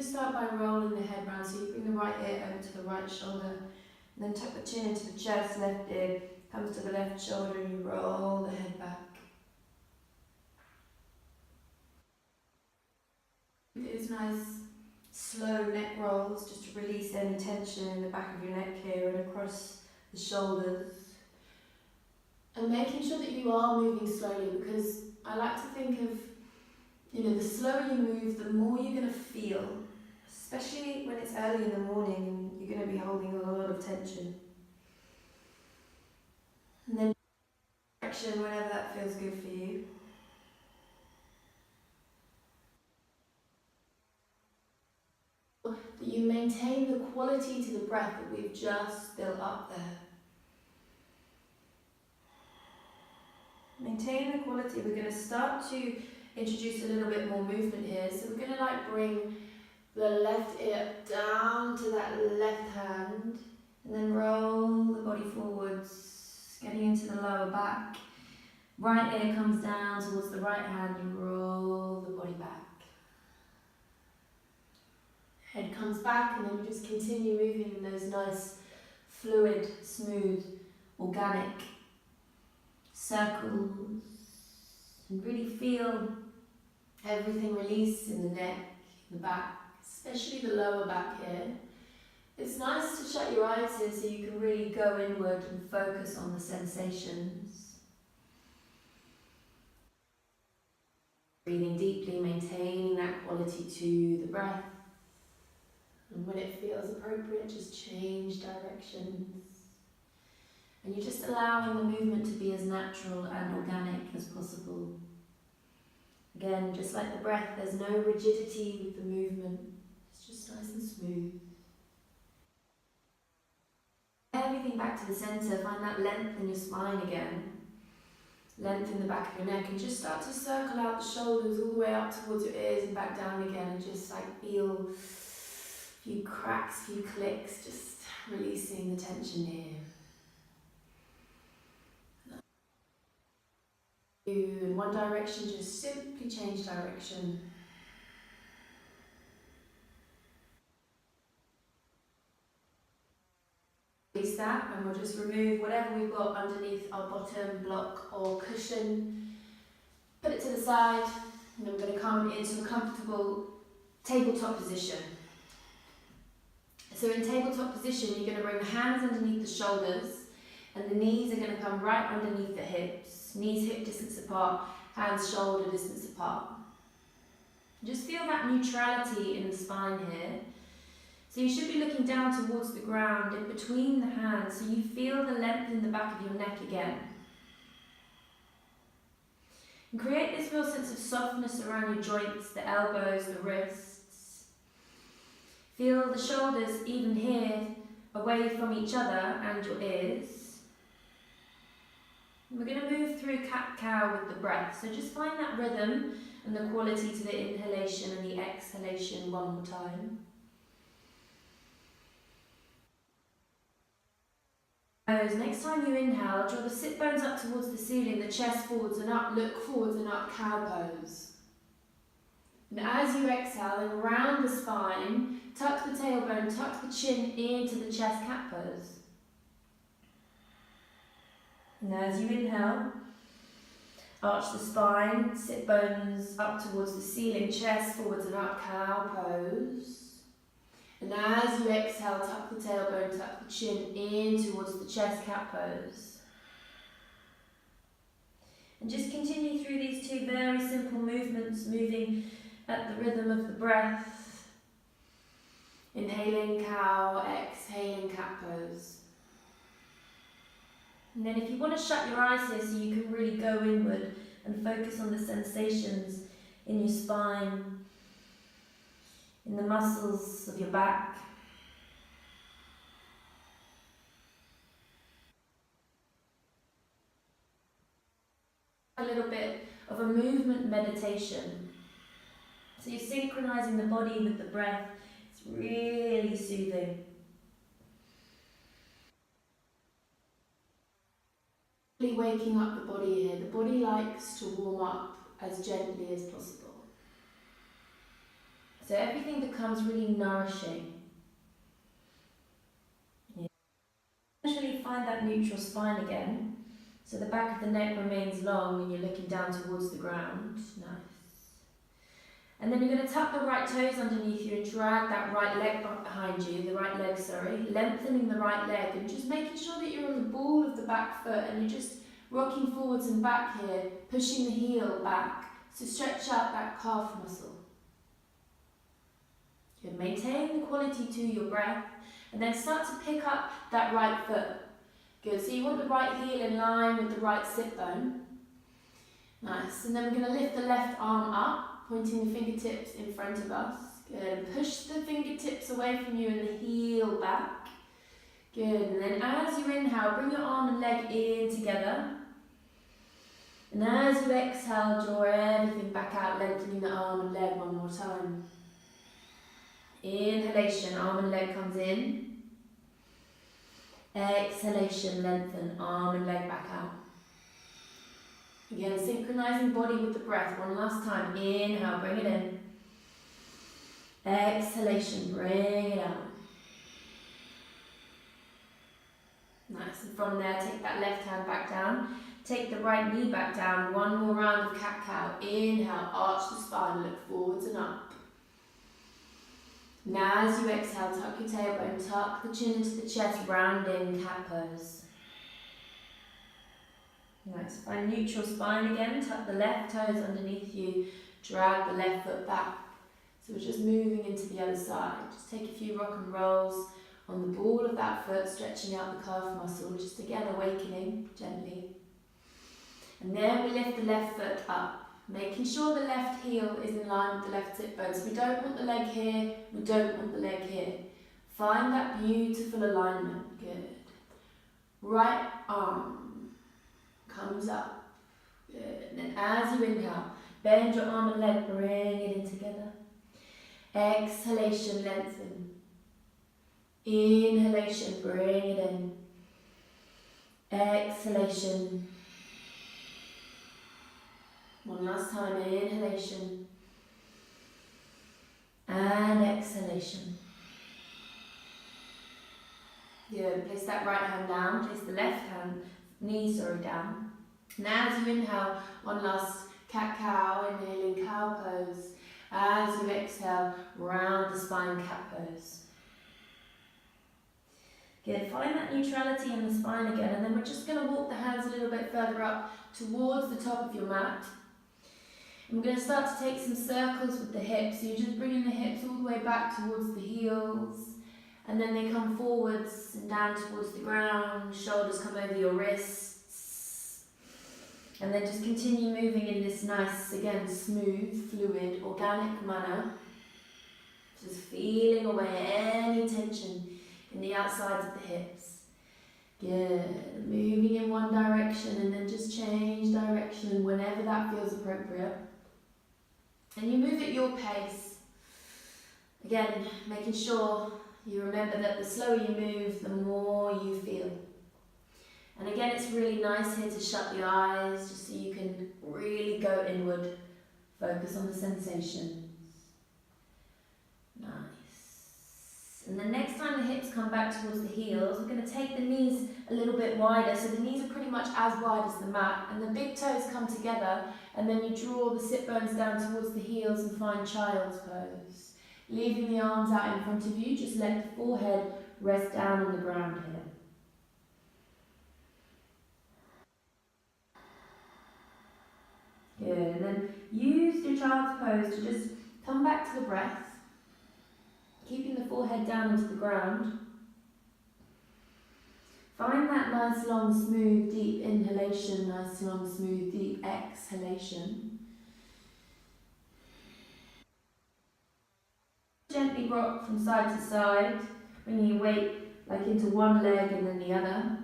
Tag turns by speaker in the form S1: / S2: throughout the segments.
S1: just start by rolling the head round. So you bring the right ear over to the right shoulder, and then tuck the chin into the chest, left ear comes to the left shoulder, and you roll the head back. These nice slow neck rolls just to release any tension in the back of your neck here and across the shoulders. And making sure that you are moving slowly, because I like to think of, the slower you move, the more you're going to feel, especially when it's early in the morning and you're going to be holding a lot of tension. And then direction whenever that feels good for you. That you maintain the quality to the breath that we've just built up there. Maintain the quality. We're going to start to introduce a little bit more movement here. So we're going to bring the left ear down to that left hand and then roll the body forwards, getting into the lower back. Right ear comes down towards the right hand and roll the body back. Head comes back, and then we just continue moving in those nice, fluid, smooth, organic circles, and really feel everything release in the neck, in the back, especially the lower back here. It's nice to shut your eyes here so you can really go inward and focus on the sensations. Breathing deeply, maintaining that quality to the breath. And when it feels appropriate, just change directions. And you're just allowing the movement to be as natural and organic as possible. Again, just like the breath, there's no rigidity with the movement. It's just nice and smooth. Everything back to the centre, find that length in your spine again. Length in the back of your neck, and just start to circle out the shoulders all the way up towards your ears and back down again, and just feel a few cracks, a few clicks, just releasing the tension here. In one direction, just simply change direction. Release that, and we'll just remove whatever we've got underneath our bottom block or cushion. Put it to the side, and then we're going to come into a comfortable tabletop position. So in tabletop position, you're going to bring the hands underneath the shoulders, and the knees are going to come right underneath the hips. Knees hip distance apart, hands shoulder distance apart. Just feel that neutrality in the spine here. So you should be looking down towards the ground in between the hands, so you feel the length in the back of your neck again. And create this real sense of softness around your joints, the elbows, the wrists. Feel the shoulders even here, away from each other and your ears. And we're going to move through cat-cow with the breath, so just find that rhythm and the quality to the inhalation and the exhalation one more time. Next time you inhale, draw the sit bones up towards the ceiling, the chest forwards and up, look forwards and up, cow pose. And as you exhale, then round the spine, tuck the tailbone, tuck the chin into the chest, cat pose. And as you inhale, arch the spine, sit bones up towards the ceiling, chest forwards and up, cow pose. And as you exhale, tuck the tailbone, tuck the chin in towards the chest, cat pose. And just continue through these two very simple movements, moving at the rhythm of the breath. Inhaling cow, exhaling cat pose. And then if you want to shut your eyes here so you can really go inward and focus on the sensations in your spine, in the muscles of your back. A little bit of a movement meditation. So you're synchronizing the body with the breath. It's really soothing. Really waking up the body here. The body likes to warm up as gently as possible. So everything becomes really nourishing. Yeah. Eventually find that neutral spine again. So the back of the neck remains long and you're looking down towards the ground. Nice. And then you're going to tuck the right toes underneath you and drag that right leg behind you, the right leg, sorry, lengthening the right leg and just making sure that you're on the ball of the back foot and you're just rocking forwards and back here, pushing the heel back. So stretch out that calf muscle. Good. Maintain the quality to your breath and then start to pick up that right foot. Good. So you want the right heel in line with the right sit bone. Nice. And then we're going to lift the left arm up, pointing the fingertips in front of us. Good. Push the fingertips away from you and the heel back. Good. And then as you inhale, bring your arm and leg in together. And as you exhale, draw everything back out, lengthening the arm and leg one more time. Inhalation, arm and leg comes in. Exhalation, lengthen, arm and leg back out. Again, synchronizing body with the breath. One last time. Inhale, bring it in. Exhalation, bring it out. Nice. And from there, take that left hand back down. Take the right knee back down. One more round of cat-cow. Inhale, arch the spine, look forwards and up. Now as you exhale, tuck your tailbone, tuck the chin into the chest, rounding cat pose. Nice. Find neutral spine again. Tuck the left toes underneath you. Drag the left foot back. So we're just moving into the other side. Just take a few rock and rolls on the ball of that foot, stretching out the calf muscle. Just again awakening gently. And then we lift the left foot up, making sure the left heel is in line with the left sit bone. So we don't want the leg here, we don't want the leg here. Find that beautiful alignment. Good. Right arm comes up. Good. And then as you inhale, bend your arm and leg, bring it in together. Exhalation, lengthen. Inhalation, bring it in. Exhalation. One last time, inhalation. And exhalation. Good. Place that right hand down, place the left hand, knee down. Now as you inhale, one last cat-cow, inhaling cow pose. As you exhale, round the spine, cat pose. Good, find that neutrality in the spine again, and then we're just going to walk the hands a little bit further up towards the top of your mat. And we're going to start to take some circles with the hips. So you're just bringing the hips all the way back towards the heels, and then they come forwards and down towards the ground, shoulders come over your wrists. And then just continue moving in this nice, again, smooth, fluid, organic manner. Just feeling away any tension in the outsides of the hips. Good. Moving in one direction and then just change direction whenever that feels appropriate. And you move at your pace. Again, making sure you remember that the slower you move, the more you feel. And again, it's really nice here to shut the eyes just so you can really go inward. Focus on the sensations. Nice. And the next time the hips come back towards the heels, we're going to take the knees a little bit wider. So the knees are pretty much as wide as the mat. And the big toes come together. And then you draw the sit bones down towards the heels and find child's pose. Leaving the arms out in front of you, just let the forehead rest down on the ground here. Good, and then use your child's pose to just come back to the breath, keeping the forehead down into the ground. Find that nice, long, smooth, deep inhalation, nice, long, smooth, deep exhalation. Gently rock from side to side, bringing your weight like into one leg and then the other,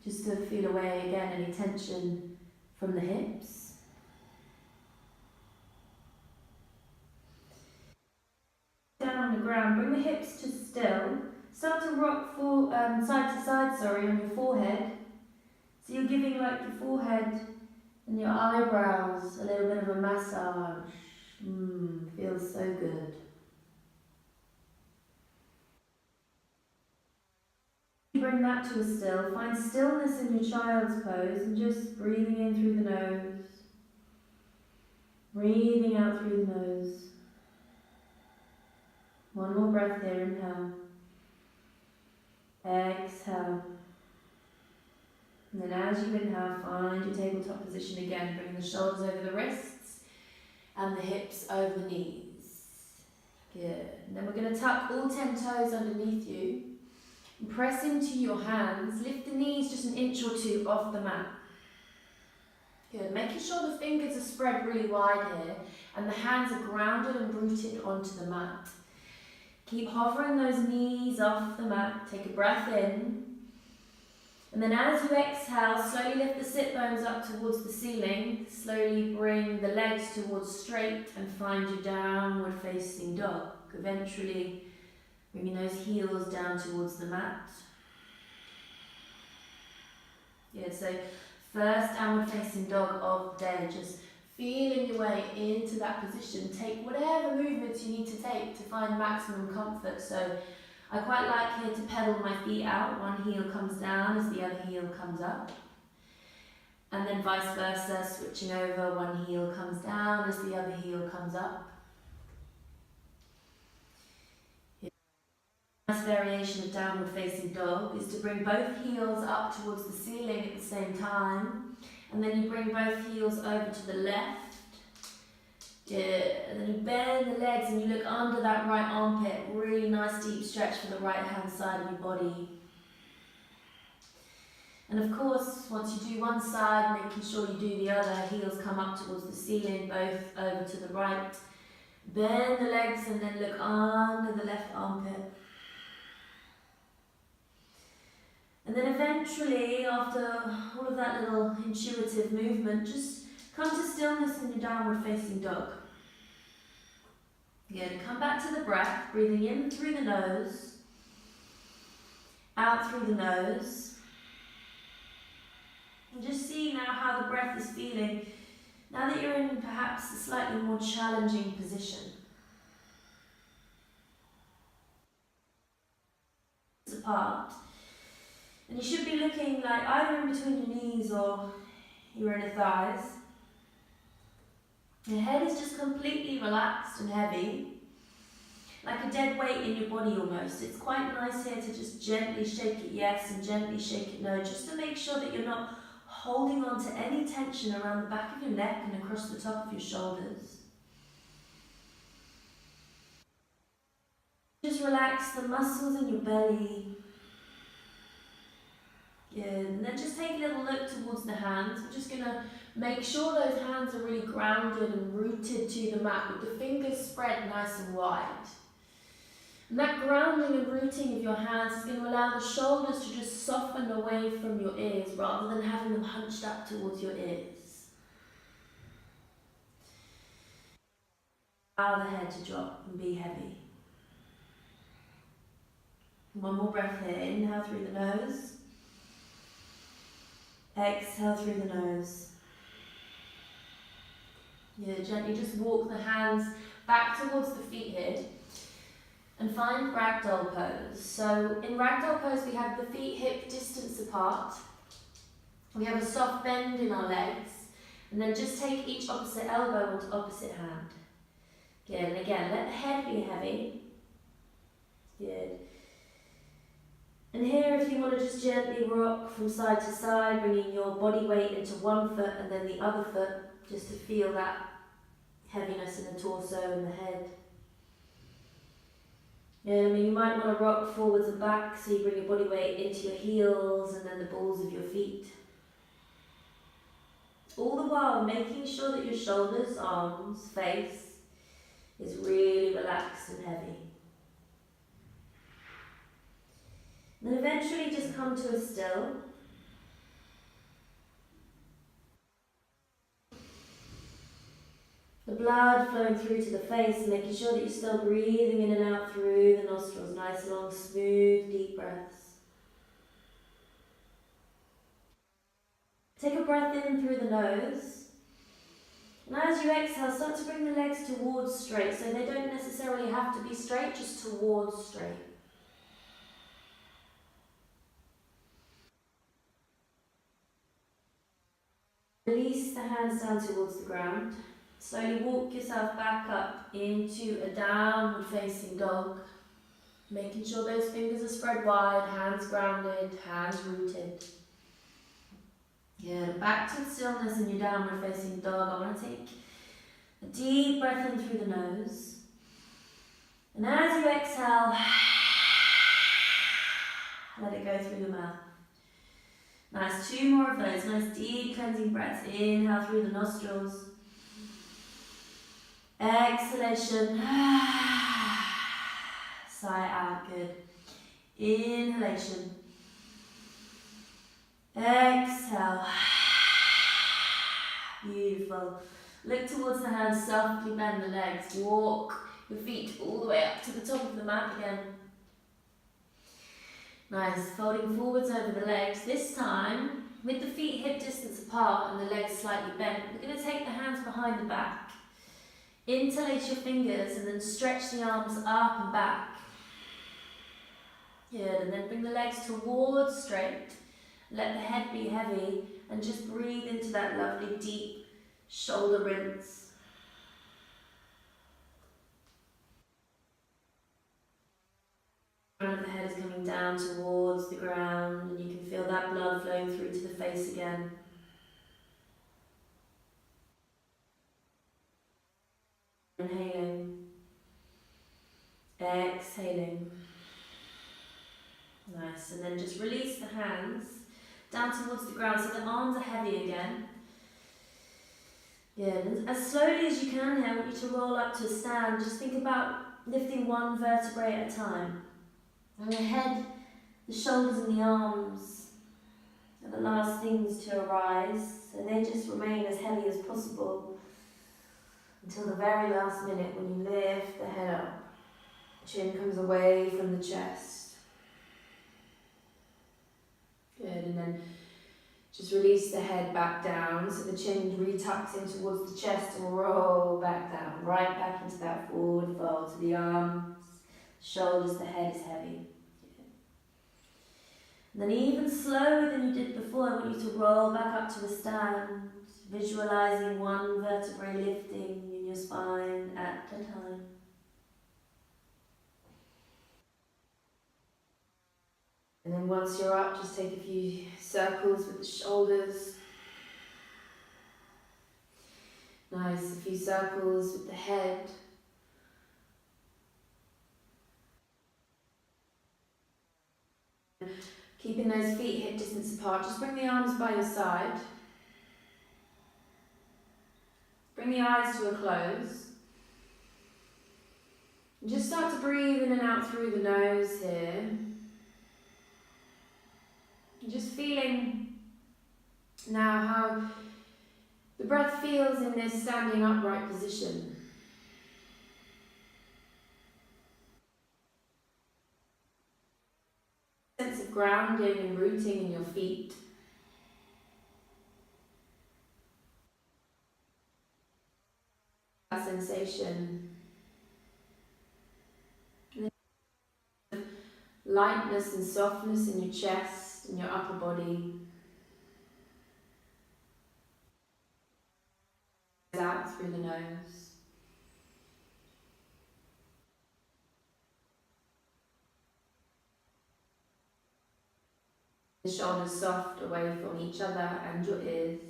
S1: just to feel away again any tension from the hips. Down on the ground, bring the hips to still. Start to rock side to side, on your forehead. So you're giving like your forehead and your eyebrows a little bit of a massage. Feels so good. Bring that to a still. Find stillness in your child's pose and just breathing in through the nose. Breathing out through the nose. One more breath here, inhale. Exhale. And then as you inhale, find your tabletop position again. Bring the shoulders over the wrists and the hips over the knees. Good. And then we're going to tuck all 10 toes underneath you. And press into your hands. Lift the knees just an inch or two off the mat. Good. Making sure the fingers are spread really wide here and the hands are grounded and rooted onto the mat. Keep hovering those knees off the mat. Take a breath in. And then as you exhale, slowly lift the sit bones up towards the ceiling. Slowly bring the legs towards straight and find your downward facing dog. Eventually bringing those heels down towards the mat. Yeah, so first downward facing dog of the day. Just feeling your way into that position. Take whatever movements you need to take to find maximum comfort. So I quite like here to pedal my feet out. One heel comes down as the other heel comes up. And then vice versa, switching over, one heel comes down as the other heel comes up. Nice variation of downward facing dog is to bring both heels up towards the ceiling at the same time. And then you bring both heels over to the left. Good. And then you bend the legs and you look under that right armpit. Really nice deep stretch for the right hand side of your body. And of course, once you do one side, making sure you do the other. Heels come up towards the ceiling, both over to the right. Bend the legs and then look under the left armpit. And then eventually, after all of that little intuitive movement, just come to stillness in your downward facing dog. Good. Come back to the breath, breathing in through the nose, out through the nose. And just see now how the breath is feeling now that you're in perhaps a slightly more challenging position. Apart. And you should be looking like either in between your knees or your inner thighs. Your head is just completely relaxed and heavy, like a dead weight in your body almost. It's quite nice here to just gently shake it yes and gently shake it no, just to make sure that you're not holding on to any tension around the back of your neck and across the top of your shoulders. Just relax the muscles in your belly. Good. And then just take a little look towards the hands. We're just going to make sure those hands are really grounded and rooted to the mat with the fingers spread nice and wide. And that grounding and rooting of your hands is going to allow the shoulders to just soften away from your ears rather than having them hunched up towards your ears. Allow the head to drop and be heavy. One more breath here. Inhale through the nose. Exhale through the nose. Yeah, gently just walk the hands back towards the feet here and find Ragdoll pose. So in Ragdoll pose we have the feet hip distance apart. We have a soft bend in our legs and then just take each opposite elbow onto opposite hand. Good, and again let the head be heavy. Good. And here, if you want to just gently rock from side to side, bringing your body weight into one foot and then the other foot, just to feel that heaviness in the torso and the head. You might want to rock forwards and back, so you bring your body weight into your heels and then the balls of your feet. All the while making sure that your shoulders, arms, face is really relaxed and heavy. Then eventually just come to a still. The blood flowing through to the face, making sure that you're still breathing in and out through the nostrils. Nice, long, smooth, deep breaths. Take a breath in through the nose. And as you exhale, start to bring the legs towards straight. So they don't necessarily have to be straight, just towards straight. Release the hands down towards the ground. Slowly walk yourself back up into a downward facing dog. Making sure those fingers are spread wide, hands grounded, hands rooted. Good. Back to stillness in your downward facing dog. I want to take a deep breath in through the nose. And as you exhale, let it go through the mouth. Nice, 2 more of those. Nice deep cleansing breaths. Inhale through the nostrils. Exhalation. Sigh out, good. Inhalation. Exhale. Beautiful. Look towards the hands, softly bend the legs. Walk your feet all the way up to the top of the mat again. Nice, folding forwards over the legs. This time, with the feet hip distance apart and the legs slightly bent, we're going to take the hands behind the back. Interlace your fingers and then stretch the arms up and back. Good, and then bring the legs towards straight. Let the head be heavy and just breathe into that lovely deep shoulder rinse. The front of the head is coming down towards the ground, and you can feel that blood flowing through to the face again. Inhaling. Exhaling. Nice, and then just release the hands down towards the ground so the arms are heavy again. Good, and as slowly as you can here, I want you to roll up to a stand. Just think about lifting one vertebrae at a time. And the head, the shoulders and the arms are the last things to arise, so they just remain as heavy as possible until the very last minute when you lift the head up. Chin comes away from the chest. Good, and then just release the head back down so the chin retucks in towards the chest and roll back down, right back into that forward fold to the arms, shoulders, the head is heavy. Good. And then even slower than you did before, I want you to roll back up to a stand, visualizing one vertebrae lifting in your spine at a time. And then once you're up, just take a few circles with the shoulders. Nice, a few circles with the head. Keeping those feet hip distance apart, just bring the arms by your side. Bring the eyes to a close. And just start to breathe in and out through the nose here. Just feeling now how the breath feels in this standing upright position. Sense of grounding and rooting in your feet. That sensation. Lightness and softness in your chest and your upper body. Out through the nose. The shoulders soft away from each other and your ears.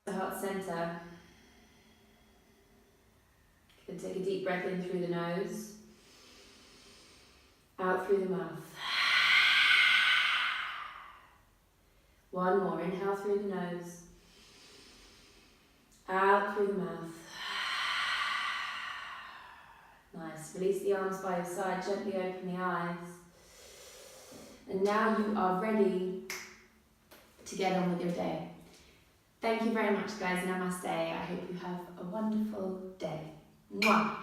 S1: The heart center. Good. Take a deep breath in through the nose, out through the mouth. One more. Inhale through the nose, out through the mouth. Nice. Release the arms by your side, gently open the eyes. And now you are ready to get on with your day. Thank you very much, guys. Namaste. I hope you have a wonderful day. Mwah.